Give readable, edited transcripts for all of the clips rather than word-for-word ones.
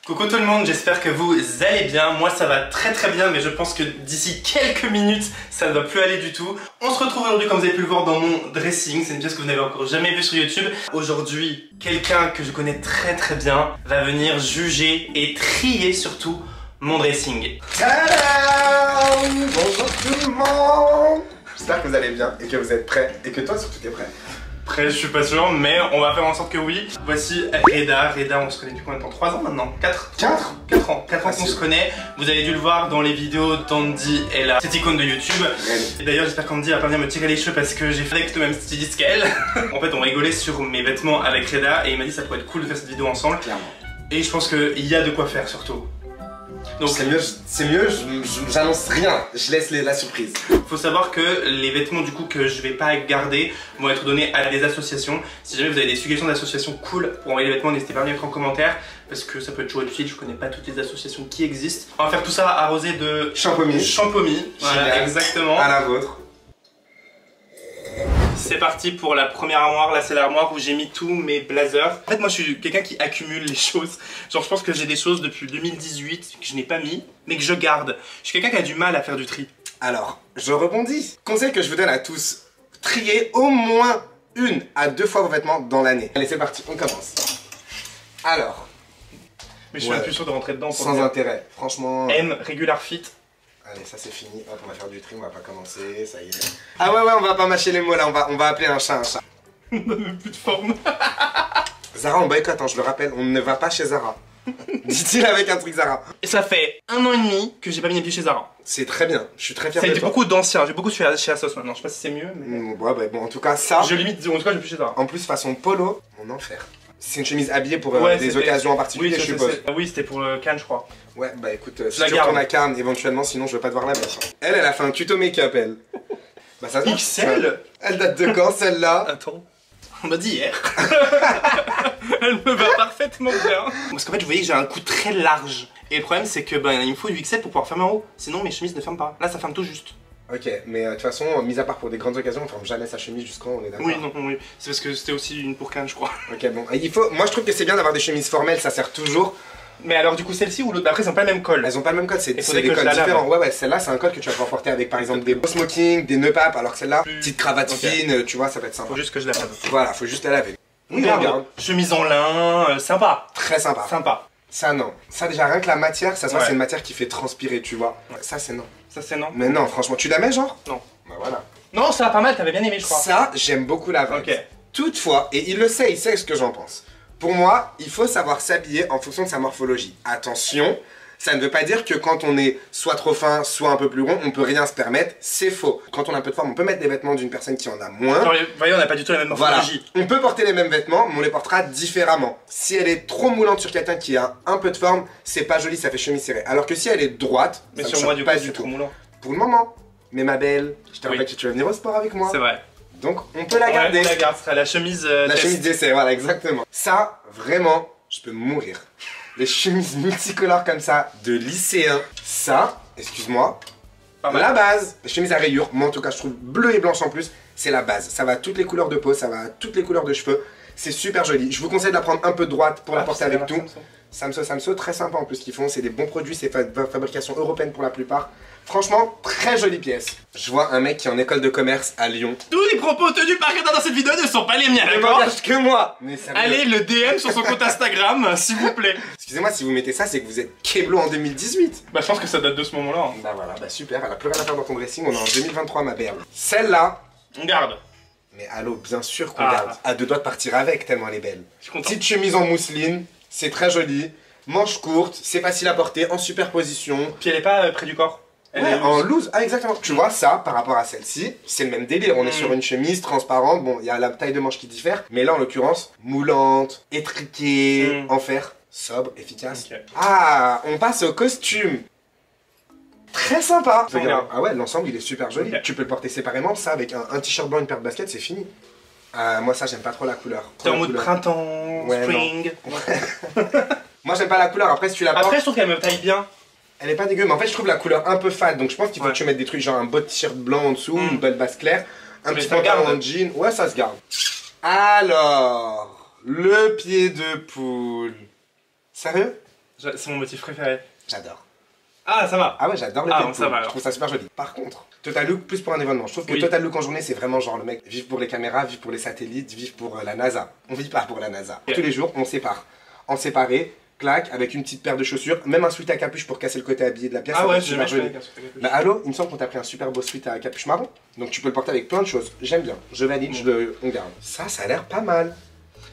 Coucou tout le monde, j'espère que vous allez bien. Moi ça va très bien, mais je pense que d'ici quelques minutes ça ne va plus aller du tout. On se retrouve aujourd'hui, comme vous avez pu le voir, dans mon dressing. C'est une pièce que vous n'avez encore jamais vue sur YouTube. Aujourd'hui, quelqu'un que je connais très bien va venir juger et trier surtout mon dressing. Tadam! Bonjour tout le monde! J'espère que vous allez bien et que vous êtes prêts et que toi surtout t'es prêt. Prêt, je suis pas sûr, mais on va faire en sorte que oui. Voici Reda. Reda, on se connaît depuis combien de temps? 3 ans maintenant? 4 ans qu'on se connaît. Vous avez dû le voir dans les vidéos d'Andy, elle a cette icône de YouTube. Et d'ailleurs, j'espère qu'Andy va pas venir me tirer les cheveux parce que j'ai fait avec le même styliste qu'elle. En fait, on rigolait sur mes vêtements avec Reda et il m'a dit que ça pourrait être cool de faire cette vidéo ensemble. Clairement. Et je pense qu'il y a de quoi faire surtout. Donc c'est mieux, j'annonce rien, je laisse la surprise. Faut savoir que les vêtements du coup que je vais pas garder vont être donnés à des associations. Si jamais vous avez des suggestions d'associations cool pour envoyer les vêtements, n'hésitez pas à mettre en commentaire parce que ça peut être toujours utile, je connais pas toutes les associations qui existent. On va faire tout ça arrosé de champomis. Voilà, exactement. À la vôtre. C'est parti pour la première armoire. Là c'est l'armoire où j'ai mis tous mes blazers. En fait moi je suis quelqu'un qui accumule les choses. Genre je pense que j'ai des choses depuis 2018 que je n'ai pas mis mais que je garde. Je suis quelqu'un qui a du mal à faire du tri. Alors, je rebondis. Conseil que je vous donne à tous, triez au moins 1 à 2 fois vos vêtements dans l'année. Allez c'est parti, on commence. Alors. Mais je suis même plus sûr de rentrer dedans. Sans intérêt, franchement. M, regular fit. Allez, ça c'est fini, hop, on va faire du tri, on va pas commencer, ça y est. Ah ouais, on va pas mâcher les mots là, on va appeler un chat un chat. On n'a même plus de forme. Zara, on boycotte, hein, je le rappelle, on ne va pas chez Zara. Dit-il avec un truc Zara. Et ça fait 1 an et demi que j'ai pas mis les pieds chez Zara. C'est très bien, je suis très fier de toi. Ça a été beaucoup d'anciens, j'ai beaucoup chez Asos maintenant, je sais pas si c'est mieux. Mais... Ouais, bah, bon, en tout cas, ça. Je limite, en tout cas, je vais plus chez Zara. En plus, façon polo, mon enfer. C'est une chemise habillée pour des occasions en particulier, oui, je suppose. Oui, c'était pour le Cannes, je crois. Ouais, bah écoute, si tu retournes à Cannes, éventuellement, sinon je veux pas devoir la mettre. Elle a fait un tuto make-up, elle. Bah ça se voit. XL. Elle date de quand, celle-là? Attends. On m'a dit hier. Elle me va parfaitement bien. Parce qu'en fait, vous voyez que j'ai un cou très large. Et le problème, c'est que il me faut du XL pour pouvoir fermer en haut. Sinon, mes chemises ne ferment pas. Là, ça ferme tout juste. Ok, mais de toute façon, mis à part pour des grandes occasions, on ferme jamais sa chemise jusqu'en on est d'accord. Oui, non, oui. C'est parce que c'était aussi une pour Cannes, je crois. Ok, bon. Moi, je trouve que c'est bien d'avoir des chemises formelles, ça sert toujours. Mais alors, du coup, celle-ci ou l'autre, après, ils ont pas le même col. Elles ont pas le même code, c'est des codes différents. Ouais, celle-là, c'est un code que tu vas pouvoir porter avec par exemple des beaux smokings, des nœuds papes, alors que celle-là, petite cravate fine, tu vois, ça peut être sympa. Faut juste que je la lave. Voilà, faut juste la laver. Oui, regarde. Chemise en lin, sympa. Très sympa. Sympa. Ça, non. Ça, déjà, rien que la matière, ça se voit, Ouais. c'est une matière qui fait transpirer, tu vois. Ouais. Ça, c'est non. Ça, c'est non. Mais non, franchement, tu la mets, genre? Non. Bah voilà. Non, ça va pas mal, t'avais bien aimé, je crois. Ça, j'aime beaucoup la vibe. Ok. Toutefois, et il le sait, il sait ce que j'en pense. Pour moi, il faut savoir s'habiller en fonction de sa morphologie. Attention, ça ne veut pas dire que quand on est soit trop fin, soit un peu plus rond, on peut rien se permettre. C'est faux. Quand on a un peu de forme, on peut mettre des vêtements d'une personne qui en a moins. Genre, vous voyez, on n'a pas du tout la même Voilà. morphologie. On peut porter les mêmes vêtements, mais on les portera différemment. Si elle est trop moulante sur quelqu'un qui a un peu de forme, c'est pas joli, ça fait chemise serrée. Alors que si elle est droite, Mais ça sur me moi, choque du pas coup, du c'est tout. trop moulant. Pour le moment. Mais ma belle, je te Oui. rappelle que tu vas venir au sport avec moi. C'est vrai. Donc on peut la garder. On la garde, ce sera la chemise La test. chemise d'essai, voilà, exactement. Ça, vraiment, je peux mourir. Les chemises multicolores comme ça, de lycéens, ça, excuse-moi, Pas mal. la base. Les chemises à rayures, moi en tout cas, je trouve bleu et blanche en plus, c'est la base. Ça va à toutes les couleurs de peau, ça va à toutes les couleurs de cheveux. C'est super joli. Je vous conseille de la prendre un peu droite pour la porter avec tout. Samso, très sympa en plus ce qu'ils font. C'est des bons produits, c'est fabrication européenne pour la plupart. Franchement, très jolie pièce. Je vois un mec qui est en école de commerce à Lyon. Tous les propos tenus par Reda dans cette vidéo ne sont pas les miens, Ne d'accord? m'engage que moi. Mais sérieux. Allez, le DM sur son compte Instagram, s'il vous plaît. Excusez-moi, si vous mettez ça, c'est que vous êtes Keblo en 2018. Bah, je pense que ça date de ce moment-là. Bah voilà, bah super, elle a plus rien à faire dans ton dressing, on est en 2023 ma belle. Celle-là, On garde. mais allô, bien sûr qu'on Ah. garde. À 2 doigts de partir avec, tellement elle est belle. Je suis content. Petite chemise en mousseline, c'est très joli. Manche courte, c'est facile à porter, en superposition. Puis elle est pas près du corps. Elle Ouais, est en loose. loose. Ah exactement. Tu vois ça, par rapport à celle-ci, c'est le même délire. On est sur une chemise transparente, bon, il y a la taille de manche qui diffère. Mais là, en l'occurrence, moulante, étriquée, en fer, sobre, efficace. Ok. Ah, on passe au costume. Très sympa. Regarde. Ah ouais, l'ensemble il est super joli. Ok. Tu peux le porter séparément, ça avec un t-shirt blanc, une paire de baskets, c'est fini. Moi ça j'aime pas trop la couleur. T'es en La mode couleur. printemps, Ouais, spring. Moi j'aime pas la couleur, après si tu la portes, Après, je trouve qu'elle me taille bien. elle est pas dégueu, mais en fait je trouve la couleur un peu fade, donc je pense qu'il faut Ouais. que tu mettes des trucs genre un beau t-shirt blanc en dessous, une belle base claire, un Mais petit ça pantalon garde. en jean, ouais ça se garde. Alors, le pied de poule. Sérieux? C'est mon motif préféré. J'adore. Ah, ça va. Ah ouais, j'adore le Ah, Deadpool. ça va, alors. Je trouve ça super joli. Par contre, Total Look plus pour un événement. Je trouve que Oui. Total Look en journée, c'est vraiment genre le mec vive pour les caméras, vive pour les satellites, vive pour la NASA. On vit pas pour la NASA. Yeah. Tous les jours, on sépare. En séparé, clac, avec une petite paire de chaussures, même un sweat à capuche pour casser le côté habillé de la pièce. Ah ça ouais, fait j'ai super jamais joli. fait avec un sweat à capuche. Bah allô, il me semble qu'on t'a pris un super beau sweat à capuche marron. Donc tu peux le porter avec plein de choses. J'aime bien. Je valide, on garde. Ça a l'air pas mal.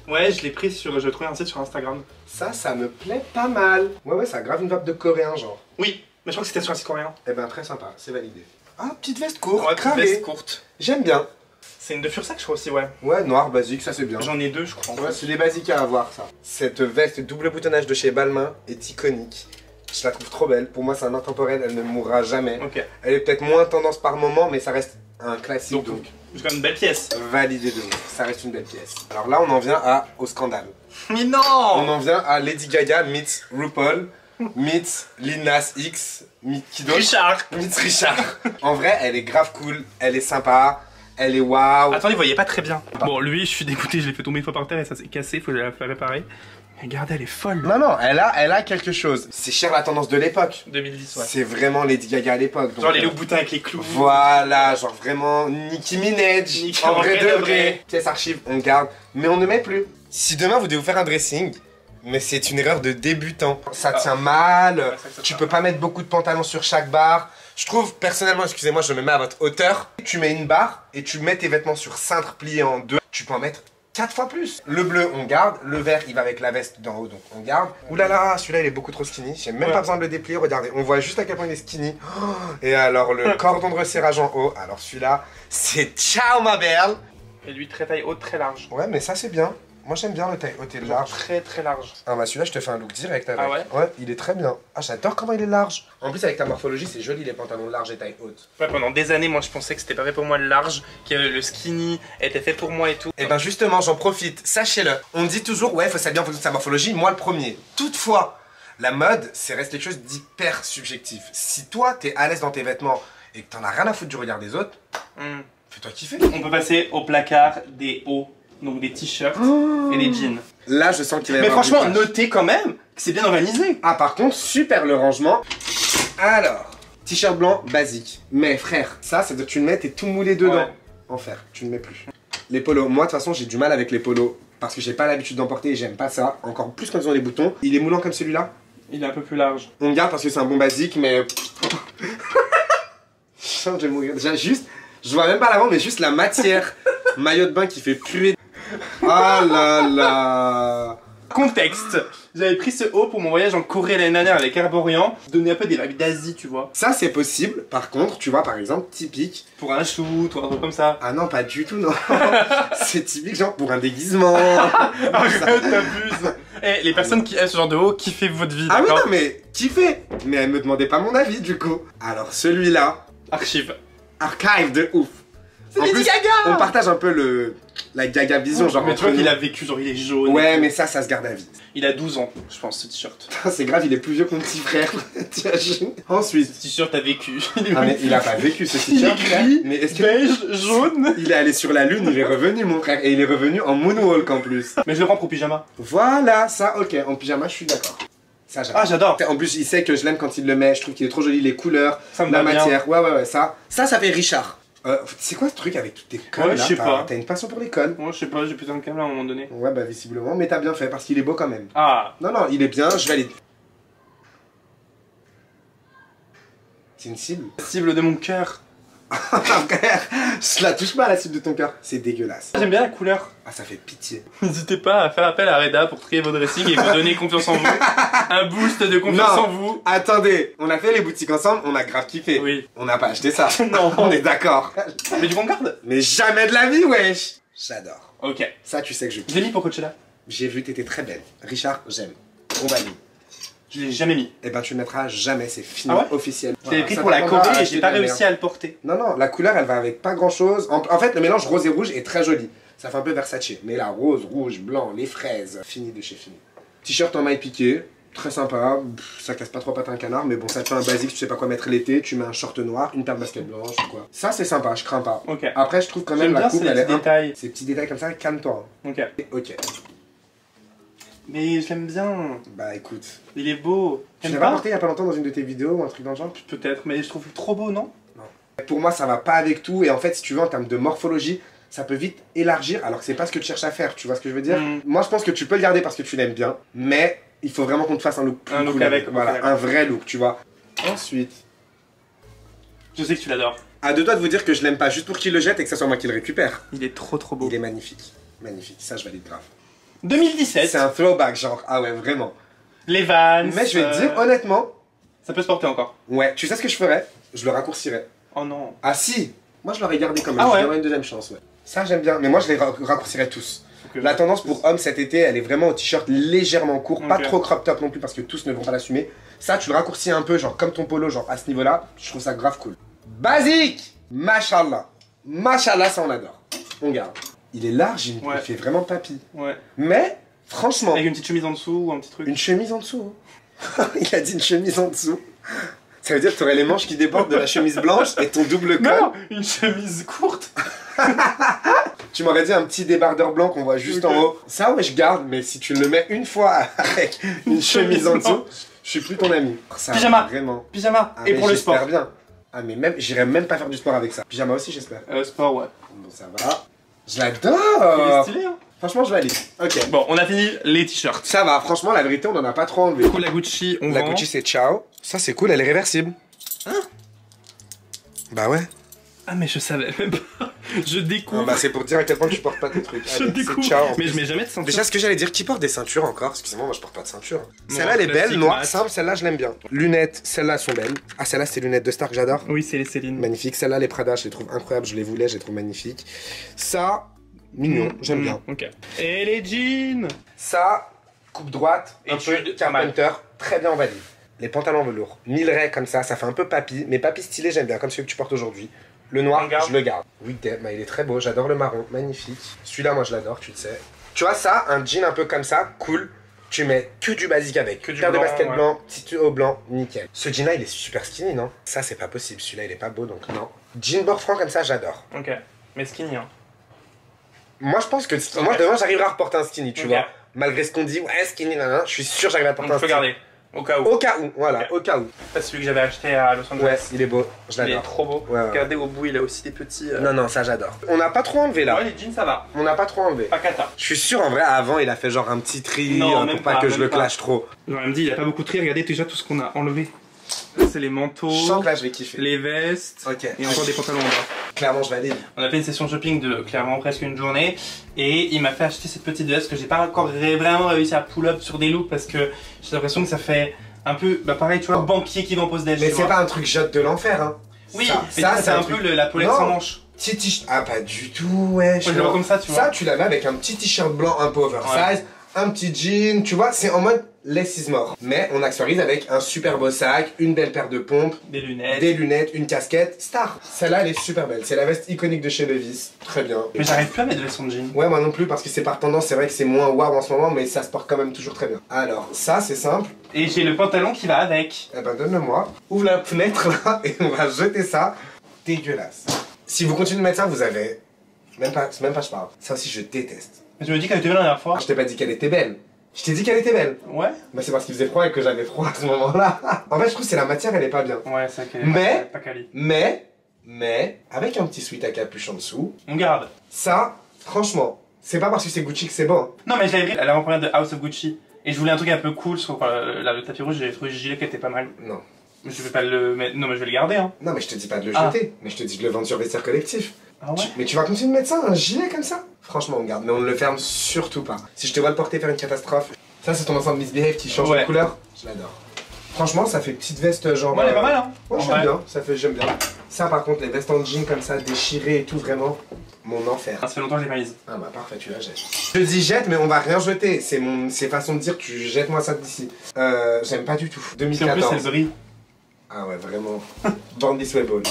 Ouais, je l'ai pris sur. Je l'ai trouvé un site sur Instagram. Ça me plaît pas mal. Ouais, ça a grave une vibe de coréen, genre. Oui, mais je crois que c'était sur un site coréen. Eh ben, très sympa, c'est validé. Ah, petite veste courte, Ouais, cravée. veste courte. J'aime bien. C'est une de Fursac, je crois aussi, ouais. Ouais, noir, basique, ça c'est bien. J'en ai deux, je crois. Ouais, c'est les basiques à avoir, ça. Cette veste double boutonnage de chez Balmain est iconique. Je la trouve trop belle. Pour moi, c'est un intemporel, elle ne mourra jamais. Ok. Elle est peut-être moins tendance par moment, mais ça reste un classique, donc C'est quand même une belle pièce. validé de ouf. Ça reste une belle pièce. Alors là, on en vient au scandale. Mais On non. en vient à Lady Gaga meets RuPaul, meets Lil Nas X, meets qui d'autre? Richard. Meets Richard. En vrai, elle est grave cool, elle est sympa, elle est waouh. Attendez, vous voyez pas très bien. Bon, lui, je suis dégoûté, je l'ai fait tomber une fois par terre et ça s'est cassé, faut la faire réparer. Regardez, elle est folle. Non, elle a quelque chose. C'est cher la tendance de l'époque. 2010, ouais. C'est vraiment Lady Gaga à l'époque. Genre les loups boutins avec les clous. Voilà, genre vraiment Nicki Minaj. Nicki En vrai en de vrai. vrai. Pièce archive, on garde, mais on ne met plus. Si demain vous devez vous faire un dressing, mais c'est une erreur de débutant. Ça tient mal, Ouais, ça tu tient peux pas mettre beaucoup de pantalons sur chaque barre. Je trouve, personnellement, excusez-moi, je me mets à votre hauteur. Tu mets une barre et tu mets tes vêtements sur cintre pliés en deux. Tu peux en mettre 4 fois plus. Le bleu, on garde. Le vert, il va avec la veste d'en haut, donc on garde. Ouh là là, celui-là, il est beaucoup trop skinny. J'ai même Ouais. pas besoin de le déplier. Regardez, on voit juste à quel point il est skinny. Oh, et alors, le cordon de resserrage en haut. Alors, celui-là, c'est ciao, ma belle. Et lui, très taille haute, très large. Ouais, mais ça, c'est bien. Moi, j'aime bien le taille haute et le large. Très très large. Ah bah celui-là je te fais un look direct avec. Ah ouais? Ouais, il est très bien. Ah j'adore comment il est large. En plus avec ta morphologie c'est joli les pantalons larges et taille haute. Ouais, pendant des années, moi je pensais que c'était pas fait pour moi le large, que le skinny était fait pour moi et tout. Et ben justement j'en profite, sachez-le. On dit toujours ouais faut s'habiller en fonction de sa morphologie, moi le premier. Toutefois, la mode c'est reste quelque chose d'hyper subjectif. Si toi t'es à l'aise dans tes vêtements et que t'en as rien à foutre du regard des autres, fais-toi kiffer. On peut passer au placard des hauts, donc des t-shirts et des jeans. Là je sens qu'il va y Mais avoir franchement, du clash. notez quand même que c'est bien organisé. Ah par contre super le rangement. Alors, t-shirt blanc basique. Mais frère, ça c'est-à-dire que tu le mets, t'es tout moulé dedans. Ouais. Enfer, tu ne le mets plus. Les polos, moi de toute façon j'ai du mal avec les polos parce que j'ai pas l'habitude d'en porter et j'aime pas ça. Encore plus quand ils ont les boutons. Il est moulant comme celui-là. Il est un peu plus large. On le garde parce que c'est un bon basique, mais. Je vais mourir. Déjà juste, je vois même pas l'avant, mais juste la matière maillot de bain qui fait puer. Ah là là. Contexte. J'avais pris ce haut pour mon voyage en Corée l'année dernière avec Herborian. Donner un peu des vibes d'Asie, tu vois. Ça c'est possible. Par contre, tu vois par exemple typique. Pour un shoot ou un truc comme ça. Ah non, pas du tout, non. C'est typique genre pour un déguisement. Arrête, t'abuses. Eh, les personnes qui aiment ce genre de haut, kiffez votre vie, Ah oui, d'accord? non, mais kiffez. Mais elle me demandait pas mon avis du coup. Alors celui-là, Archive. archive de ouf. C'est En Lady plus, Gaga. on partage un peu la Gaga vision, genre. Mais tu vois entre qu'il nous. a vécu, genre il est jaune. Ouais, mais ça se garde à vie. Il a 12 ans, je pense, ce t-shirt. Putain, c'est grave, il est plus vieux que mon petit frère. T'imagines. Ensuite. Ce t-shirt a vécu. Ah, mais il a pas vécu ce t-shirt. Il est frère. gris, Mais est-ce que. beige, jaune. Il est allé sur la lune, il est revenu, mon frère. Et il est revenu en moonwalk en plus. Mais je le prends pour pyjama. Voilà, ça, ok. En pyjama, je suis d'accord. Ça, j'adore. Ah, j'adore. En plus, il sait que je l'aime quand il le met. Je trouve qu'il est trop joli, les couleurs, Ça me la va bien. matière. Ouais, ça. Ça fait Richard. C'est quoi ce truc avec toutes tes connes Ouais, là? je sais pas. T'as une passion pour les connes? Moi, je sais pas, j'ai putain de câble à un moment donné. Ouais, bah visiblement, mais t'as bien fait parce qu'il est beau quand même. Ah. Non, il est bien, je valide. C'est une cible? Cible de mon cœur. Frère, je la touche pas à la cible de ton cœur. C'est dégueulasse. J'aime bien la couleur. Ah, ça fait pitié. N'hésitez pas à faire appel à Reda pour trier vos dressings et vous donner confiance en vous. Un boost de confiance Non. en vous. Attendez, on a fait les boutiques ensemble, on a grave kiffé. Oui. On n'a pas acheté ça. Non. On est d'accord. Mais du Vanguard. Mais jamais de la vie, wesh. J'adore. Ok. Ça, tu sais que je. J'ai mis pour Coachella. J'ai vu, t'étais très belle. Richard, j'aime. On valide. Je l'ai jamais mis. Eh ben, tu le mettras jamais, c'est fini, Ah ouais officiel. Je l'avais pris Ça pour la t'apprendra à Corée et acheter j'ai pas de la réussi merde. à le porter. Non, la couleur, elle va avec pas grand chose. En fait, le mélange rose et rouge est très joli. Ça fait un peu Versace. Mais là, rose, rouge, blanc, les fraises, fini de chez fini. T-shirt en maille piqué, très sympa. Pff, ça casse pas trop patin un canard, mais bon, ça te fait un basique, tu sais pas quoi mettre l'été. Tu mets un short noir, une paire de basket blanche ou quoi. Ça, c'est sympa, je crains pas. Ok. Après, je trouve quand même J'aime la bien coupe, ces elle est. petits détails. Ces petits détails comme ça, calme-toi. Ok. Ok. Mais je l'aime bien. Bah écoute. Il est beau. Tu l'as pas porté il y a pas longtemps dans une de tes vidéos ou un truc dans le genre? Peut-être, mais je trouve trop beau, non? Non. Pour moi, ça va pas avec tout. Et en fait, si tu veux, en termes de morphologie, ça peut vite élargir alors que c'est pas ce que tu cherches à faire. Tu vois ce que je veux dire? Moi, je pense que tu peux le garder parce que tu l'aimes bien. Mais il faut vraiment qu'on te fasse un look plus cool avec. Voilà, un vrai look, tu vois. Ensuite. Je sais que tu l'adores. À deux doigts de vous dire que je l'aime pas juste pour qu'il le jette et que ça soit moi qui le récupère. Il est trop beau. Il est magnifique. Magnifique. Ça, je valide grave. 2017. C'est un throwback, genre. Ah ouais, vraiment. Les Vans. Mais je vais te dire, honnêtement. Ça peut se porter encore. Ouais. Tu sais ce que je ferais? Je le raccourcirais. Oh non. Ah si. Moi, je l'aurais gardé quand même. Ah ouais. Je donnerais une deuxième chance, ouais. Ça, j'aime bien. Mais moi, je les raccourcirais tous. Okay, la tendance pour hommes cet été, elle est vraiment au t-shirt légèrement court. Okay. Pas trop crop top non plus parce que tous ne vont pas l'assumer. Ça, tu le raccourcis un peu, genre comme ton polo, genre à ce niveau-là. Je trouve ça grave cool. Basique. Mashallah. Mashallah, ça, on adore. On garde. Il est large, il fait vraiment papy. Ouais. Mais, franchement... Avec une petite chemise en dessous ou un petit truc. Une chemise en dessous. Il a dit une chemise en dessous. Ça veut dire que tu aurais les manches qui débordent de la chemise blanche et ton double col. Non, une chemise courte. Tu m'aurais dit un petit débardeur blanc qu'on voit juste en haut. Ça, ouais, je garde, mais si tu le mets une fois avec une chemise en dessous, je suis plus ton ami. Ça, pyjama. Vraiment. Pyjama. Et pour le sport. J'espère bien. Ah, mais même, j'irais même pas faire du sport avec ça. Pyjama aussi, j'espère. Sport, ouais. Bon, ça va. Je l'adore. Il est stylé, hein. Franchement, je valide. Ok. Bon, on a fini les t-shirts. Ça va, franchement, la vérité, on en a pas trop enlevé. Du coup, la Gucci, on La Gucci, c'est ciao. Ça, c'est cool, elle est réversible. Hein? Bah ouais. Ah, mais je savais même pas. Je découvre. Ah bah, c'est pour dire à quel point tu portes pas tes trucs. Je découvre. Ciao, mais je mets jamais de ceinture. Déjà, ce que j'allais dire, qui porte des ceintures encore? Excusez-moi, moi je porte pas de ceinture. Celle-là, elle est belle, noire, simple, celle-là, je l'aime bien. Lunettes, celles-là sont belles. Ah, celle-là, c'est les lunettes de star que j'adore. Oui, c'est les Céline. Magnifique. Celle-là, les Prada, je les trouve incroyables, je les voulais, je les trouve magnifiques. Ça, mignon, j'aime bien. Ok. Et les jeans? Ça, coupe droite, un peu Carpenter, très bien, on valide. Les pantalons velours, 1000 raies comme ça fait un peu papy, mais papy stylé, j'aime bien, comme celui que tu portes aujourd'hui. Le noir, je le garde. Oui, il est très beau, j'adore le marron, magnifique. Celui-là, moi, je l'adore, tu le sais. Tu vois ça, un jean un peu comme ça, cool. Tu mets que du basique avec, que du paire de basket blanc, petit haut blanc, nickel. Ce jean-là, il est super skinny, non? Ça, c'est pas possible, celui-là, il est pas beau, donc non. Jean bord franc comme ça, j'adore. Ok, mais skinny, hein. Moi, je pense que moi, demain, j'arriverai à reporter un skinny, tu vois. Malgré ce qu'on dit, ouais, skinny, je suis sûr que j'arrive à porter un skinny. Garder. Au cas où. Au cas où, voilà, au cas où. C'est celui que j'avais acheté à Los Angeles. Ouais, il est beau, je l'adore. Il est trop beau. Regardez au bout, il a aussi des petits... Non, ça j'adore. On n'a pas trop enlevé là. Ouais, les jeans, ça va. On n'a pas trop enlevé. Pas cata. Je suis sûr, en vrai, avant, il a fait genre un petit tri pour pas que je le clash trop. J'aurais me dit, il a pas beaucoup de tri, regardez déjà tout ce qu'on a enlevé. C'est les manteaux, je sens que là, je vais kiffer. Les vestes, et encore des pantalons en bas. Clairement, je valide. On a fait une session shopping de clairement presque une journée et il m'a fait acheter cette petite veste que j'ai pas encore vraiment réussi à pull up sur des looks parce que j'ai l'impression que ça fait un peu, bah pareil, tu vois, banquier qui va en pose d'elle. Mais c'est pas un truc jette de l'enfer, hein. Oui, ça c'est un peu la poulette sans manche. Petit t-shirt. Ah, pas du tout, ouais. Je le vois comme ça, tu vois. Ça, tu la mets avec un petit t-shirt blanc un peu oversize, un petit jean, tu vois, c'est en mode less is more. Mais on accessorise avec un super beau sac, une belle paire de pompes, des lunettes, une casquette. Star. Celle-là, elle est super belle. C'est la veste iconique de chez Levi's. Très bien. Mais j'arrive plus à mettre de veston de jean. Ouais, moi non plus, parce que c'est par tendance. C'est vrai que c'est moins waouh en ce moment, mais ça se porte quand même toujours très bien. Alors, ça, c'est simple. Et j'ai le pantalon qui va avec. Eh ben, donne-le-moi. Ouvre la fenêtre là et on va jeter ça. Dégueulasse. Si vous continuez de mettre ça, vous avez. Même pas, je parle. Ça aussi, je déteste. Mais tu me dis qu'elle était belle la dernière fois. Je t'ai pas dit qu'elle était belle. Je t'ai dit qu'elle était belle. Ouais. Bah c'est parce qu'il faisait froid et que j'avais froid à ce moment-là. En fait, je trouve que c'est la matière, elle est pas bien. Ouais, c'est qu'elle est pas quali. Mais, avec un petit sweat à capuche en dessous. On garde. Ça, franchement, c'est pas parce que c'est Gucci que c'est bon. Non, mais je l'avais pris à l'avant-première de House of Gucci. Et je voulais un truc un peu cool, sur le tapis rouge, j'ai trouvé le gilet qui était pas mal. Non. Mais je vais pas le mettre. Non, mais je vais le garder, hein. Non, mais je te dis pas de le jeter. Mais je te dis de le vendre sur Vestiaire Collectif. Ah ouais? Mais tu vas continuer de mettre ça, un gilet comme ça? Franchement, on garde. Mais on ne le ferme surtout pas. Si je te vois le porter faire une catastrophe. Ça, c'est ton ensemble Misbehave qui change de couleur. Je l'adore. Franchement, ça fait petite veste genre. Ouais, elle est pas mal, hein. Ouais, j'aime bien. Ça, par contre, les vestes en jean comme ça, déchirées et tout, vraiment, mon enfer. Ça fait longtemps que je l'ai pas mise. Ah bah parfait, tu la jettes. Je dis jette, mais on va rien jeter. C'est façon de dire, tu jettes moi ça d'ici. J'aime pas du tout. 2014. En plus, elle brille. Ah ouais, vraiment. Bandit Sweball.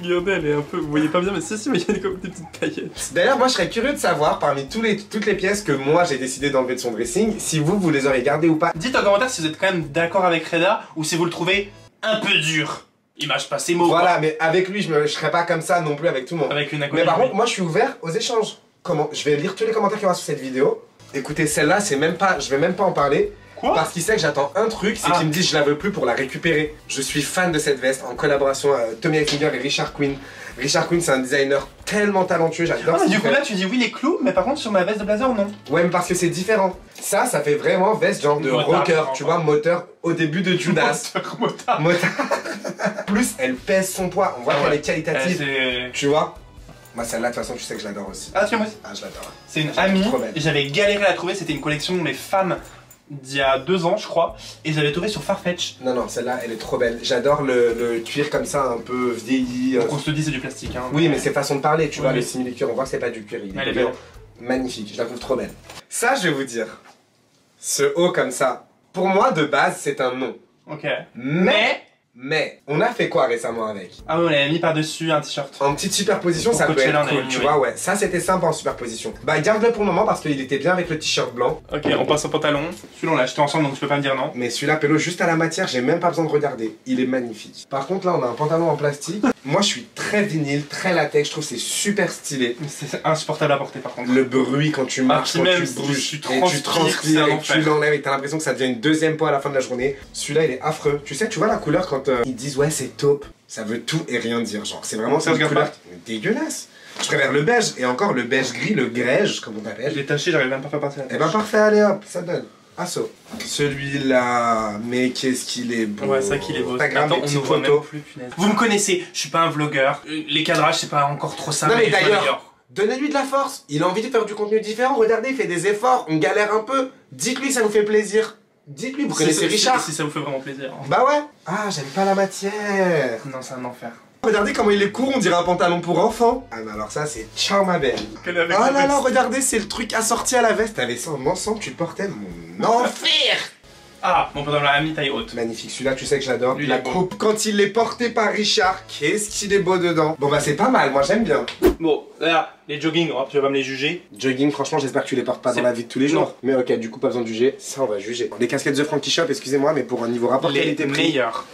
Regardez, elle est un peu. Vous voyez pas bien, mais si, mais il y a comme des petites paillettes. D'ailleurs, moi je serais curieux de savoir, parmi toutes les pièces que moi j'ai décidé d'enlever de son dressing, si vous les aurez gardées ou pas. Dites en commentaire si vous êtes quand même d'accord avec Reda ou si vous le trouvez un peu dur. Il mâche pas ses mots. Voilà, quoi. Mais avec lui, je serais pas comme ça non plus avec tout le monde. Avec une mais par contre, moi je suis ouvert aux échanges. Comment? Je vais lire tous les commentaires qu'il y aura sur cette vidéo. Écoutez, celle-là, c'est même pas, je vais même pas en parler. Quoi? Parce qu'il sait que j'attends un truc, c'est qu'il me dit je la veux plus pour la récupérer. Je suis fan de cette veste en collaboration avec Tommy Hilfiger et Richard Quinn. Richard Quinn, c'est un designer tellement talentueux, j'adore. Du coup là tu dis oui les clous, mais par contre sur ma veste de blazer non. Ouais, mais parce que c'est différent. Ça fait vraiment veste genre de Motard, rocker, tu vois, moteur au début de Judas. Motard. Plus elle pèse son poids, on voit qu'elle est qualitative. C'est... Tu vois. Moi celle-là de toute façon tu sais que je l'adore aussi. Ah tiens moi aussi. Ah je l'adore. C'est une amie, trop belle. j'avais galéré à la trouver, c'était une collection de mes femmes d'il y a 2 ans je crois, et je l'avais trouvée sur Farfetch. Non, celle-là elle est trop belle. J'adore le cuir comme ça, un peu vieilli. Donc on se dit c'est du plastique hein. Oui mais c'est façon de parler, tu vois, oui. le simili-cuir, on voit que c'est pas du cuir, il Elle est est belle. magnifique, je la trouve trop belle. Ça je vais vous dire, ce haut comme ça, pour moi de base c'est un non. Ok. Mais, on a fait quoi récemment avec? Ah oui on l'avait mis par dessus un t-shirt. En petite superposition, Pour ça peut Coachella, être on a cool, mis, tu oui. vois, ouais. Ça, c'était sympa en superposition. Bah, garde-le pour le moment parce qu'il était bien avec le t-shirt blanc. Ok on passe au pantalon. Celui-là on l'a acheté ensemble donc tu peux pas me dire non. Mais celui-là, Pélo, juste à la matière, j'ai même pas besoin de regarder. Il est magnifique. Par contre, là, on a un pantalon en plastique. Moi, je suis très vinyle, très latex. Je trouve que c'est super stylé. C'est insupportable à porter par contre. Le bruit quand tu marches, puis quand même tu si bouges, tu et transpires, tu transpires, c'est un et enfer. tu l'enlèves et t'as l'impression que ça devient une deuxième peau à la fin de la journée. Celui-là, il est affreux. Tu sais, tu vois la couleur quand ils disent ouais, c'est taupe. Ça veut tout et rien dire, genre. C'est vraiment Ça se une regarde couleur dégueulasse. Je préfère le beige, et encore le beige gris, le grège, comme on Je appelle. l'ai taché, j'arrive même pas à faire passer la Eh tâche. ben parfait, allez hop, ça donne. Asso. Celui-là, mais qu'est-ce qu'il est beau. Ouais, c'est vrai qu'il est beau. Instagram, Attends, des on petites ne voit même photos. plus, punaise. Vous me connaissez, je suis pas un vlogueur. Les cadrages, c'est pas encore trop ça. Non mais je suis d'ailleurs, meilleur. donnez-lui de la force. Il a envie de faire du contenu différent. Regardez, il fait des efforts. On galère un peu. Dites-lui que ça nous fait plaisir. Dites-lui, vous connaissez Richard. Si ça vous fait vraiment plaisir. Bah ouais. Ah, j'aime pas la matière. Non, c'est un enfer. Regardez comment il est court, on dirait un pantalon pour enfant. Ah mais alors ça, c'est ciao ma belle. Oh là là, regardez, c'est le truc assorti à la veste. T'avais ça en ensemble, tu le portais. Mon enfer. Ah, mon pantalon à mi taille haute. Magnifique, celui-là tu sais que j'adore. Lui, il La est beau. coupe, quand il est porté par Richard, qu'est-ce qu'il est beau dedans. Bon bah c'est pas mal, moi j'aime bien. Bon, là, les jogging, oh, tu vas pas me les juger. Jogging, franchement j'espère que tu les portes pas dans C'est- la vie de tous les jours. Non. Mais ok, du coup pas besoin de juger, ça on va juger. Les casquettes The Frankie Shop, excusez-moi, mais pour un niveau rapport Les qualité-prix. meilleurs.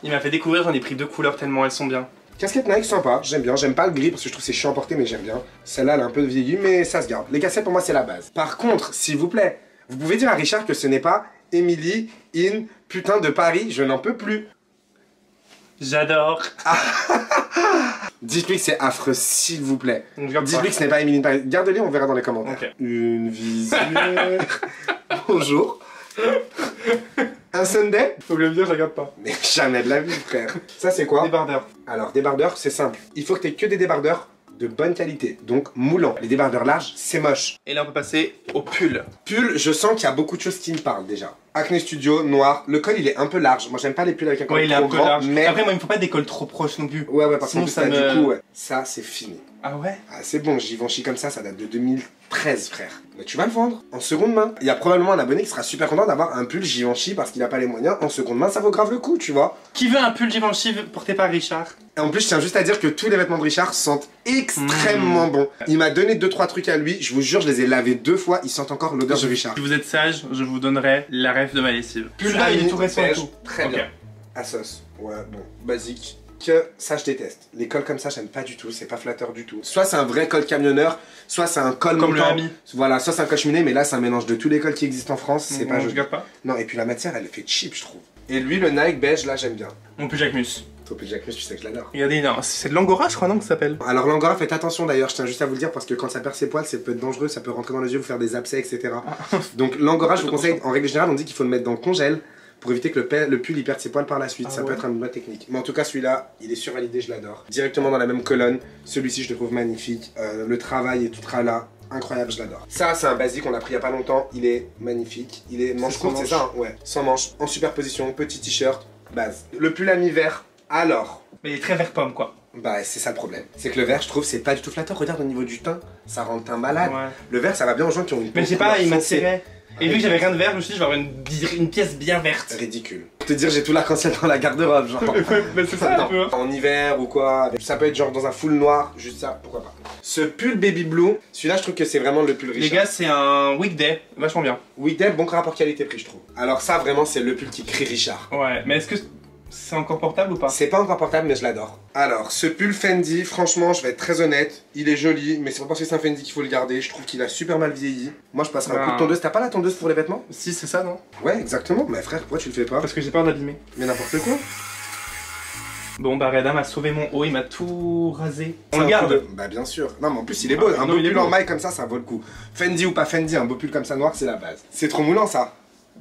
Il m'a fait découvrir, j'en ai pris 2 couleurs tellement elles sont bien. Casquette Nike sympa, j'aime bien, j'aime pas le gris parce que je trouve que c'est chiant à porter mais j'aime bien. Celle-là elle est un peu vieillie mais ça se garde. Les casquettes pour moi c'est la base. Par contre, s'il vous plaît, vous pouvez dire à Richard que ce n'est pas Emily in putain de Paris, je n'en peux plus. J'adore. Dites-lui que c'est affreux s'il vous plaît. On regarde Dites-lui que ce n'est pas Emily in Paris. Garde-les, on verra dans les commentaires. Ok. Une visière. Bonjour. Un Sunday? Faut que le dire, je regarde pas. Mais jamais de la vie frère. Ça c'est quoi? Débardeur. Alors, débardeur, c'est simple. Il faut que tu aies que des débardeurs de bonne qualité, donc moulants. Les débardeurs larges, c'est moche. Et là, on peut passer au pull. Pull, je sens qu'il y a beaucoup de choses qui me parlent déjà. Acne Studio, noir. Le col, il est un peu large. Moi, j'aime pas les pulls avec un col Ouais, il est un trop peu grand, large. mais... Après, moi, il me faut pas des cols trop proches non plus. Ouais, par Sinon, contre, ça ça, me- du coup, ouais. Ça, c'est fini. Ah ouais? Ah, c'est bon, Givenchy comme ça date de 2013, frère. Mais tu vas le vendre en seconde main. Il y a probablement un abonné qui sera super content d'avoir un pull Givenchy parce qu'il a pas les moyens. En seconde main, ça vaut grave le coup, tu vois. Qui veut un pull Givenchy porté par Richard? Et en plus, je tiens juste à dire que tous les vêtements de Richard sentent extrêmement bon. Il m'a donné 2-3 trucs à lui, je vous jure, je les ai lavés 2 fois, ils sentent encore l'odeur de Richard. Si vous êtes sage, je vous donnerai la ref de ma lessive. Pull Celui-là, il est ami, tout récent et beige, tout. très Ok. bien. Asos, ouais, bon, basique. Que ça, je déteste. Les cols comme ça, j'aime pas du tout, c'est pas flatteur du tout. Soit c'est un vrai col camionneur, soit c'est un col Comme le montant. ami. Voilà, soit c'est un col cheminé, mais là, c'est un mélange de tous les cols qui existent en France, c'est pas je joli. regarde pas. Non, et puis la matière, elle fait cheap, je trouve. Et lui, le Nike beige, là, j'aime bien. Mon pull Jacquemus. Ton pull Jacquemus, tu sais que je l'adore. Regardez, non, c'est de l'Angora, je crois, non, que ça s'appelle. Alors l'angora, faites attention d'ailleurs, je tiens juste à vous le dire parce que quand ça perd ses poils, ça peut être dangereux, ça peut rentrer dans les yeux, vous faire des abcès, etc. Donc l'angora, je vous conseille, en règle générale, on dit qu'il faut le mettre dans le congèle pour éviter que le pull il perde ses poils par la suite. Ah Ça peut ouais. être une bonne technique. Mais en tout cas, celui-là, il est survalidé, je l'adore. Directement dans la même colonne, celui-ci, je le trouve magnifique. Le travail et tout là, incroyable, je l'adore. Ça, c'est un basique, on l'a pris il y a pas longtemps, il est magnifique. Il est manche sans courte, c'est manche. ça, hein ouais. Sans manche, en superposition, petit t-shirt, base. Le pull à mi-vert, alors. Mais il est très vert pomme, quoi. Bah c'est ça le problème. C'est que le vert je trouve c'est pas du tout flatteur. Regarde au niveau du teint, ça rend le teint malade. Ouais. Le vert ça va bien aux gens qui ont une peau Mais je sais pas, il couleur foncée. m'attirait. Et vu que j'avais rien de vert, je me suis dit, je vais avoir une pièce bien verte. Ridicule. Te dire j'ai tout l'arc-en-ciel dans la garde-robe genre. Mais c'est ça, un Non. peu. En hiver ou quoi. Ça peut être genre dans un full noir, juste ça, pourquoi pas. Ce pull baby blue, celui-là je trouve que c'est vraiment le pull Les Richard. gars, c'est un weekday, vachement bien. Weekday, bon rapport qualité-prix je trouve. Alors ça vraiment c'est le pull qui crie Richard. Ouais, mais est-ce que C'est encore portable ou pas? C'est pas encore portable, mais je l'adore. Alors, ce pull Fendi, franchement, je vais être très honnête, il est joli, mais c'est pas parce que c'est un Fendi qu'il faut le garder. Je trouve qu'il a super mal vieilli. Moi, je passerai un coup de tondeuse. T'as pas la tondeuse pour les vêtements? Si, c'est ça, non? Ouais, exactement. Mais frère, pourquoi tu le fais pas? Parce que j'ai peur d'abîmer. Mais n'importe quoi. Bon, bah, Reda m'a sauvé mon haut, il m'a tout rasé. On le garde? Bah, bien sûr. Non, mais en plus, il est beau. Un non, beau il est pull beau. en maille comme ça vaut le coup. Fendi ou pas Fendi, un beau pull comme ça noir, c'est la base. C'est trop moulant, ça.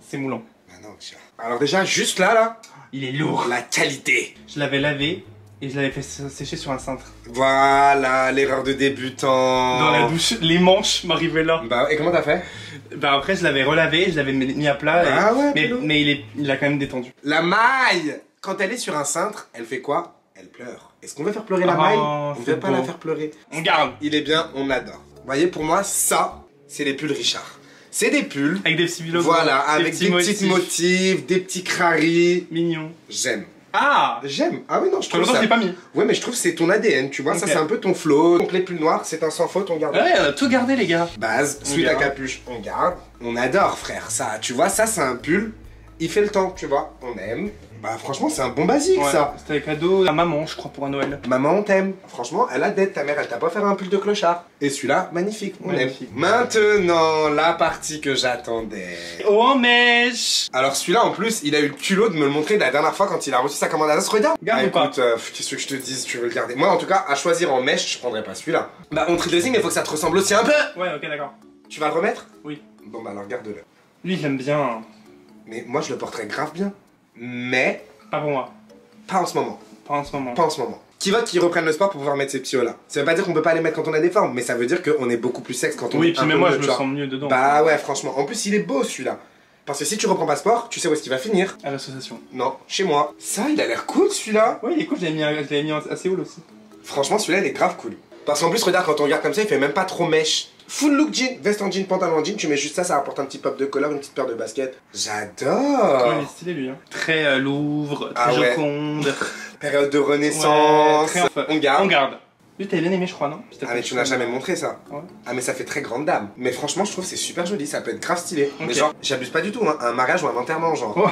C'est moulant. Bah, non, tiens. Alors, déjà, juste là. Il est lourd. La qualité. Je l'avais lavé et je l'avais fait sécher sur un cintre. Voilà, l'erreur de débutant. Dans la douche, les manches m'arrivaient là. Bah, et comment t'as fait? Bah après je l'avais relavé, je l'avais mis à plat. Ah ouais, mais il a quand même détendu. La maille, quand elle est sur un cintre, elle fait quoi? Elle pleure. Est-ce qu'on veut faire pleurer la maille? On ne veut pas la faire pleurer. On garde. Il est bien, on adore. Vous voyez, pour moi, ça, c'est les pulls Richard. C'est des pulls. Avec des petits bilots. Voilà, avec des petits motifs, des petits craris. Mignon. J'aime. Ah! J'aime. Ah oui, non, je trouve longtemps ça. je l'ai pas mis. Ouais, mais je trouve que c'est ton ADN, tu vois. Okay. Ça, c'est un peu ton flow. Donc, les pulls noirs, c'est un sans faute, on garde. Ouais, on a tout gardé, les gars. Base, On celui à garde. capuche, on garde. On adore, frère. Ça, tu vois, ça, c'est un pull. Il fait le temps, tu vois. On aime. Bah, franchement, c'est un bon basique, Ouais, ça. c'était un cadeau à maman, je crois, pour un Noël. Maman, on t'aime. Franchement, elle a dette, ta mère, elle t'a pas fait un pull de clochard. Et celui-là, magnifique, on Magnifique. aime. Maintenant, la partie que j'attendais. Oh, en mèche! Alors celui-là, en plus, il a eu le culot de me le montrer la dernière fois quand il a reçu sa commande à l'as. Regarde. Garde ou pas? Écoute, qu'est-ce que je te dis, tu veux le garder? Moi, en tout cas, à choisir en mèche, je prendrais pas celui-là. Bah, on trick dressing, mais faut que ça te ressemble aussi un peu. Ouais, ok, d'accord. Tu vas le remettre? Oui. Bon, bah alors, garde-le. Lui, j'aime bien. Mais moi, je le porterais grave bien. Mais, Pas pour moi. pas en ce moment. Pas en ce moment. Pas en ce moment. Qui va qui reprenne le sport pour pouvoir mettre ces petits hauts là. Ça veut pas dire qu'on peut pas les mettre quand on a des formes, mais ça veut dire qu'on est beaucoup plus sexe quand on Oui, est puis un même peu moi, mieux, je me tu vois. sens mieux dedans. Bah ouais, franchement. En plus, il est beau celui-là. Parce que si tu reprends pas sport, tu sais où est-ce qu'il va finir? À l'association. Non, chez moi. Ça, il a l'air cool celui-là. Ouais, il est cool, je l'avais mis à Séoul aussi. Franchement, celui-là, il est grave cool. Parce qu'en plus, regarde, quand on regarde comme ça, il fait même pas trop mèche. Full look jean, veste en jean, pantalon en jean, tu mets juste ça, ça apporte un petit pop de couleur, une petite paire de baskets. J'adore. Ouais, il est stylé lui. Hein. Très Louvre, très Ah ouais. Joconde. Période de renaissance. Ouais, très On garde. On garde. Lui, t'avais bien aimé, je crois, non? Ah mais tu n'as jamais montré ça. Ouais. Ah mais ça fait très grande dame. Mais franchement je trouve que c'est super joli, ça peut être grave stylé. Ok. Mais genre j'abuse pas du tout hein, un mariage ou un enterrement genre. Ouais.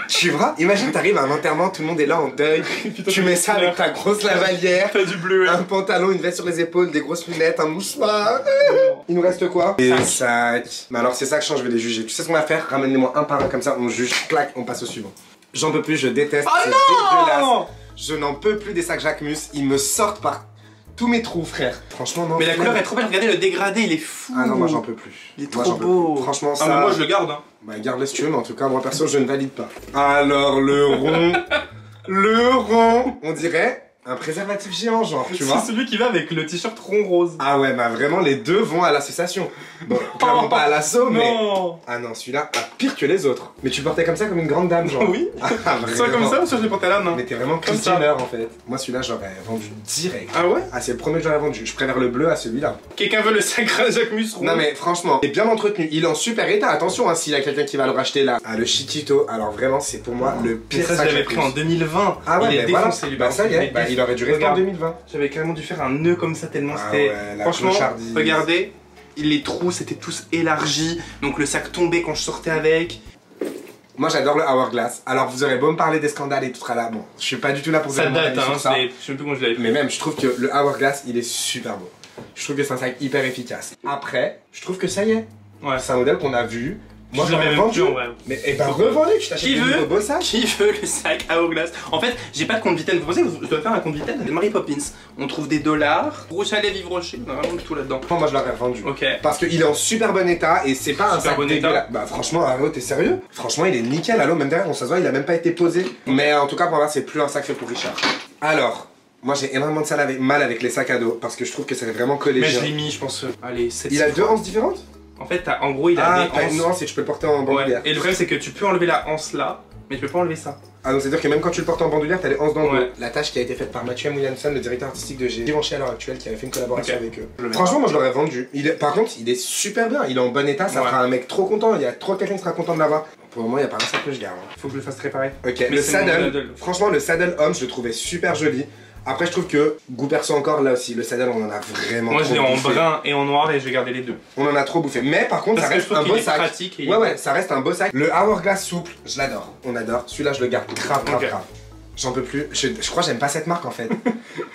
Tu vois, imagine t'arrives à un enterrement, tout le monde est là en deuil, Putain, tu mets ça avec ta grosse lavalière, T'as du bleu. un pantalon, une veste sur les épaules, des grosses lunettes, un mouchoir. Il nous reste quoi? Des sacs. Mais alors c'est ça que je vais les juger. Tu sais ce qu'on va faire? Ramène-les-moi un par un comme ça, on juge, clac, on passe au suivant. J'en peux plus, je déteste. Oh c'est non! dégueulasse. Je n'en peux plus des sacs Jacquemus, ils me sortent par tous mes trous, frère. Franchement, non. Mais la flemme. couleur est trop belle, regardez le dégradé, il est fou. Ah non, moi j'en peux plus. Il est Moi, trop j'en peux beau. plus. Franchement, ça. Ah, mais moi je le garde. Hein. Bah, garde-le si tu veux, mais en tout cas, moi perso, je ne valide pas. Alors, le rond. Le rond. On dirait un préservatif géant, genre, tu vois. C'est celui qui va avec le t-shirt rond rose. Ah ouais, bah vraiment, les deux vont à l'association. Bon, clairement pas à l'assaut, mais. Non. Ah non, celui-là, pire que les autres. Mais tu portais comme ça comme une grande dame, genre. Oui. Ah, Soit comme vraiment. ça ou soit je l'ai porté à la main. Mais t'es vraiment Comme Chris ça. Jenner en fait. Moi, celui-là, j'aurais vendu direct. Ah ouais? Ah, c'est le premier que j'aurais vendu. Je préfère le bleu à celui-là. Quelqu'un veut le sacré Jacquemus rond? Non mais franchement, il est bien entretenu, il est en super état, attention hein, s'il y a quelqu'un qui va le racheter là. Ah le Chiquito, alors vraiment c'est pour moi le Mais pire ça, je sac l'avais Jacquemus. pris en 2020. Ah ouais, il est mais voilà, défoncé lui. bah ça y est, bah, il aurait dû rester en Regarde. 2020. J'avais carrément dû faire un nœud comme ça tellement Ah c'était. ouais, la Franchement, clochardise. regardez, les trous c'était tous élargis, donc le sac tombait quand je sortais avec. Moi j'adore le Hourglass, alors vous aurez beau me parler des scandales et tout là, bon, je suis pas du tout là pour vous Ça donner mon date, avis hein, sur ça. je sais plus comment je l'avais fait. Mais même, je trouve que le Hourglass, il est super beau. Je trouve que c'est un sac hyper efficace. Après, je trouve que ça y est, Ouais. c'est un modèle qu'on a vu. Moi Je j'aurais l'avais vendu. vendu en vrai. Mais eh ben revendez, tu t'achètes Qui des veut nouveaux beaux sacs. Qui veut le sac Hourglass? En fait, j'ai pas de compte Vitaine. Vous pensez que je dois faire un compte Vitaine de Mary Poppins? On trouve des dollars. Rouge à lèvres Yves Rocher, on a vraiment de tout là-dedans. Moi je l'aurais revendu. Ok. Parce qu'il est en super bon état et c'est pas un Super sac bon état. dégueulasse. Bah franchement, Arnaud, t'es sérieux? Franchement, il est nickel, allô, même derrière, on se voit, il a même pas été posé. Mais en tout cas, pour moi, c'est plus un sac fait pour Richard. Alors, moi j'ai énormément de mal avec les sacs à dos parce que je trouve que c'est vraiment Mais je collégien. l'ai mis, je pense. Allez, 7. Il a deux anses différentes? En fait, en gros, il a Ah, des t'as une anses. anse et tu peux le porter en bandoulière. Ouais. Et le problème, c'est que tu peux enlever la anse là, mais tu peux pas enlever ça. Ah donc c'est-à-dire que même quand tu le portes en bandoulière, t'as les anses dans le dos. Ouais. La tâche qui a été faite par Mathieu M. Williamson, le directeur artistique de Givenchy à l'heure actuelle, qui avait fait une collaboration Ok. avec eux. Je le mets Franchement, moi je l'aurais vendu. Par contre, il est super bien, il est en bon état, ça Ouais. fera un mec trop content, il y a trop quelqu'un qui sera content de l'avoir. Pour le moment, il y a pas un sac que je garde. Hein. Faut que je le fasse réparer. Ok, Mais le c'est mon saddle, saddle. franchement le saddle homme, je le trouvais super joli. Après, je trouve que, goût perso encore, là aussi, le saddle, on en a vraiment Moi, trop je l'ai en bouffé. brun et en noir et je vais garder les deux. On en a trop bouffé. Mais par contre, Parce ça que je reste trouve un qu'il beau est sac. pratique et Ouais, ouais, ça reste un beau sac. Le Hourglass souple, je l'adore. On adore. Celui-là, je le garde grave, grave, Ok. grave. J'en peux plus. Je crois que j'aime pas cette marque en fait.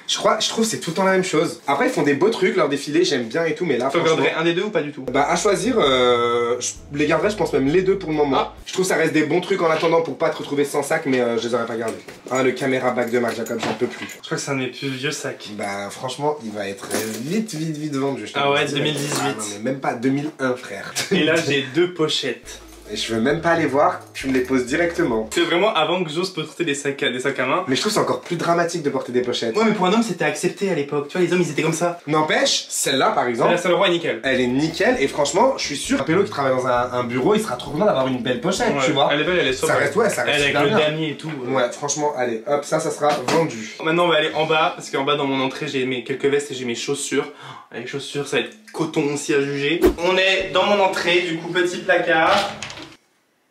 je trouve que c'est tout le temps la même chose. Après ils font des beaux trucs, leur défilé j'aime bien et tout, mais là tu regarderais un des deux ou pas du tout? Bah à choisir, je les garderais, je pense même les deux pour le moment. Ah. Je trouve que ça reste des bons trucs en attendant pour pas te retrouver sans sac, mais je les aurais pas gardés. Ah le caméra bag de Marc Jacob, j'en peux plus. Je crois que c'est un de mes plus vieux sacs. Bah franchement il va être vite vendu. Ah ouais 2018. Ah, non, mais même pas 2001 frère. Et là j'ai deux pochettes. Et je veux même pas les voir, tu me les poses directement. C'est vraiment avant que j'ose porter des sacs à main. Mais je trouve c'est encore plus dramatique de porter des pochettes. Ouais mais pour un homme c'était accepté à l'époque, tu vois les hommes ils étaient comme ça. N'empêche, celle-là par exemple, la Saint-Laurent est nickel. Elle est nickel et franchement je suis sûr, un pélo qui travaille dans un bureau il sera trop content d'avoir une belle pochette, tu vois. Elle est belle, elle est sobre. Ça reste, ouais, ça reste elle avec le damier et tout. Ouais franchement allez hop ça sera vendu. Maintenant on va aller en bas parce qu'en bas dans mon entrée j'ai mes quelques vestes et j'ai mes chaussures. Les chaussures ça va être coton aussi à juger. On est dans mon entrée du coup petit placard.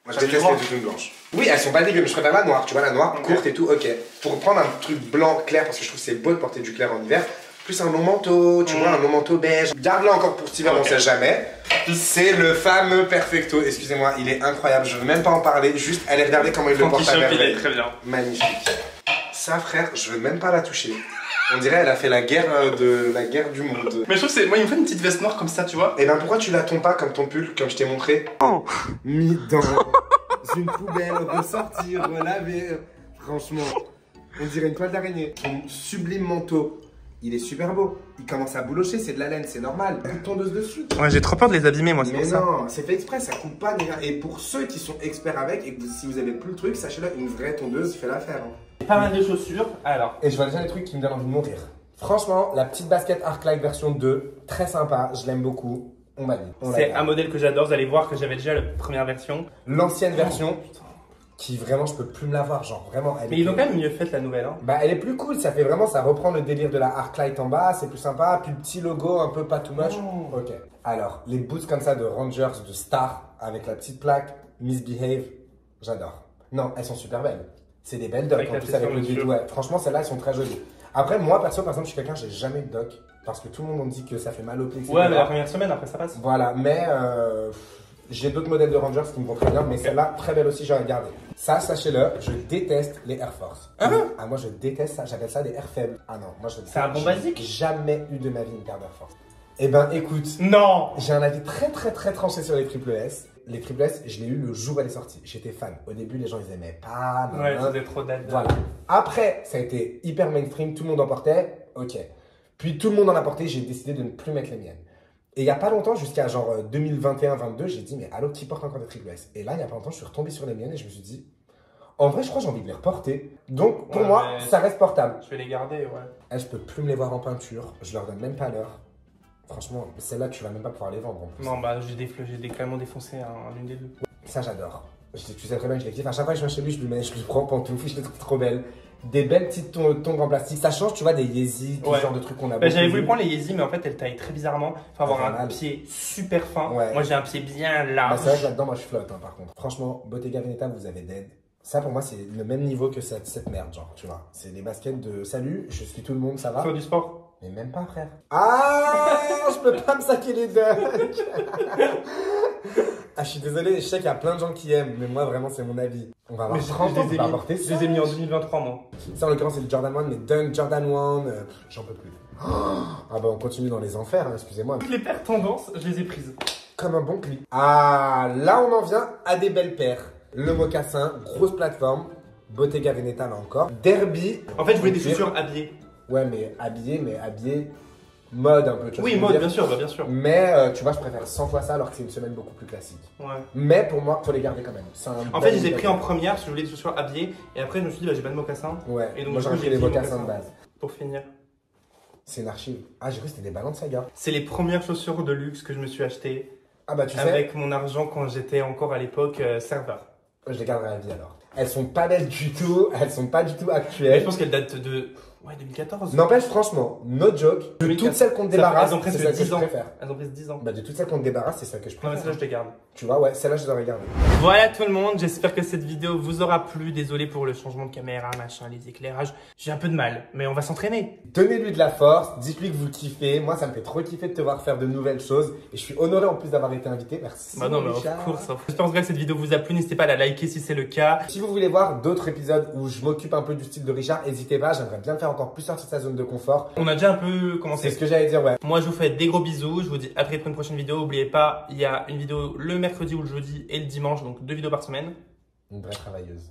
Moi je déteste les tutines blanches. Oui, elles sont pas dégueu, mais je préfère la noire, tu vois, la noire, courte et tout, ok. Pour prendre un truc blanc clair, parce que je trouve que c'est beau de porter du clair en hiver, plus un long manteau, tu vois, un long manteau beige. Garde-le encore pour cet hiver, on sait jamais. C'est le fameux Perfecto, excusez-moi, il est incroyable, je veux même pas en parler, juste allez regarder comment il le porte à merveille. Il est très bien. Magnifique. Ça frère, je veux même pas la toucher. On dirait elle a fait la guerre du monde. Mais je trouve que c'est... Moi il me fait une petite veste noire comme ça, tu vois. Et ben pourquoi tu la tombes pas comme ton pull, comme je t'ai montré? Oh, mis dans une poubelle, ressortir, relaver. Franchement, on dirait une toile d'araignée. Ton sublime manteau, il est super beau. Il commence à boulocher, c'est de la laine, c'est normal. Une tondeuse dessus. Ouais, j'ai trop peur de les abîmer, moi, c'est pour ça. Mais non, c'est fait exprès, ça coupe pas. Et pour ceux qui sont experts avec, et que si vous avez plus le truc, sachez-le, une vraie tondeuse fait l'affaire. Pas mal de chaussures, alors. Et je vois déjà des trucs qui me donnent envie de mourir. Franchement, la petite basket Arclight version 2, très sympa, je l'aime beaucoup. On valide. C'est un modèle que j'adore, vous allez voir que j'avais déjà la première version. L'ancienne version, qui vraiment je peux plus me la voir, genre vraiment. Mais ils l'ont quand même mieux faite la nouvelle, hein. Bah elle est plus cool, ça fait vraiment, ça reprend le délire de la Arclight en bas, c'est plus sympa, puis le petit logo un peu pas too much. Ok. Alors, les boots comme ça de Rangers, de Star, avec la petite plaque, Misbehave, j'adore. Non, elles sont super belles. C'est des belles docks, en plus avec le dédou. Ouais. Franchement, celles-là, elles sont très jolies. Après, moi, perso, par exemple, je suis quelqu'un, j'ai jamais de dock. Parce que tout le monde me dit que ça fait mal au pied, etc. Ouais, mais la première semaine, après, ça passe. Voilà, mais j'ai d'autres modèles de Rangers qui me vont très bien. Mais celle-là, très belle aussi, j'aurais gardé. Ça, sachez-le, je déteste les Air Force. Ah, moi, je déteste ça. J'appelle ça des Air faibles. Ah non, moi, je c'est un bon basique. Jamais eu de ma vie une paire d'Air Force. Eh ben, écoute. Non. J'ai un avis très tranché sur les Triple S. Les Triple S, je l'ai eu le jour où elle est sortie. J'étais fan. Au début, les gens, ils aimaient pas. Ouais, c'était trop d'aides. Voilà. Après, ça a été hyper mainstream. Tout le monde en portait. Ok. Puis, tout le monde en a porté. J'ai décidé de ne plus mettre les miennes. Et il n'y a pas longtemps, jusqu'à genre 2021-22, j'ai dit, mais allô, qui porte encore des Triple S? Et là, il n'y a pas longtemps, je suis retombé sur les miennes et je me suis dit, en vrai, je crois que j'ai envie de les reporter. Donc, pour moi, ça reste portable. Je vais les garder, ouais. Et je peux plus me les voir en peinture. Je leur donne même pas l'heure. Franchement, celle-là, tu vas même pas pouvoir les vendre en plus. Non, bah, j'ai carrément défoncé l'une des deux. Ça, j'adore. Tu sais très bien que je les kiffe. À chaque fois que je viens chez lui, je lui prends en pantoufles, je les trouve trop belles. Des belles petites tongs en plastique. Ça change, tu vois, des Yeezy, tout ce genre de trucs qu'on a. Bah, j'avais voulu prendre les Yeezy, mais en fait, elles taillent très bizarrement. Il faut avoir un pied super fin. Ouais. Moi, j'ai un pied bien large. Bah, c'est vrai que là-dedans, moi, je flotte, hein, par contre. Franchement, Bottega Veneta, vous avez dead. Ça, pour moi, c'est le même niveau que cette merde, genre, tu vois. C'est les baskets de salut, je suis tout le monde, ça va. Faire du sport. Mais même pas, frère. Ah, je peux pas me saquer les dunks. Ah, je suis désolé, je sais qu'il y a plein de gens qui aiment, mais moi, vraiment, c'est mon avis. On va avoir 30 ans, on va porter ça. Je les ai mis en 2023, moi. Ça, en l'occurrence, c'est le Jordan 1, mais Dunk, Jordan 1, j'en peux plus. Ah bah, on continue dans les enfers, hein, excusez-moi. Toutes les paires tendances, je les ai prises. Comme un bon clip. Ah, là, on en vient à des belles paires. Le mocassin, grosse plateforme. Bottega Veneta, là encore. Derby. En fait, je voulais des chaussures habillées. Ouais, mais habillé mode un peu. Tu vois, oui, mode, bien sûr, bah, bien sûr. Mais tu vois, je préfère 100 fois ça alors que c'est une semaine beaucoup plus classique. Ouais. Mais pour moi, faut les garder quand même. En fait, je les ai pris en première parce que je voulais des chaussures habillées. Et après, je me suis dit, bah, j'ai pas de mocassins. Ouais, et donc, moi j'aurais pris les mocassins de base. Pour finir. C'est une archive. Ah, j'ai cru que c'était des Balenciaga. C'est les premières chaussures de luxe que je me suis achetées. Ah bah tu sais. Avec mon argent quand j'étais encore à l'époque serveur. Je les garderai à vie alors. Elles sont pas belles du tout, elles sont pas du tout actuelles. Mais je pense qu'elles datent de Ouais, 2014. N'empêche, franchement, no joke, de toutes celles qu'on te débarrasse, elles ont c'est presque celle que 10 je ans. préfère. Elles ont presque 10 ans. Bah, de toutes celles qu'on te débarrasse, c'est celle que je Non, préfère. mais celle-là, je te garde. Tu vois, ouais, celle-là, je dois regarder. Voilà tout le monde, j'espère que cette vidéo vous aura plu. Désolé pour le changement de caméra, machin, les éclairages. J'ai un peu de mal, mais on va s'entraîner. Donnez-lui de la force, dites-lui que vous kiffez. Moi, ça me fait trop kiffer de te voir faire de nouvelles choses. Et je suis honoré en plus d'avoir été invité. Merci. Bah non, mais Richard. of course. J'espère que cette vidéo vous a plu. N'hésitez pas à la liker si c'est le cas. Si vous voulez voir d'autres épisodes où je m'occupe un peu du style de Richard, n'hésitez pas. J'aimerais bien faire encore plus sortir de sa zone de confort. On a déjà un peu C'est commencé. ce que j'allais dire, ouais. Moi, je vous fais des gros bisous. Je vous dis à très vite pour une prochaine vidéo. N'oubliez pas, il y a une vidéo le mercredi ou le jeudi et le dimanche, donc 2 vidéos par semaine. Une vraie travailleuse.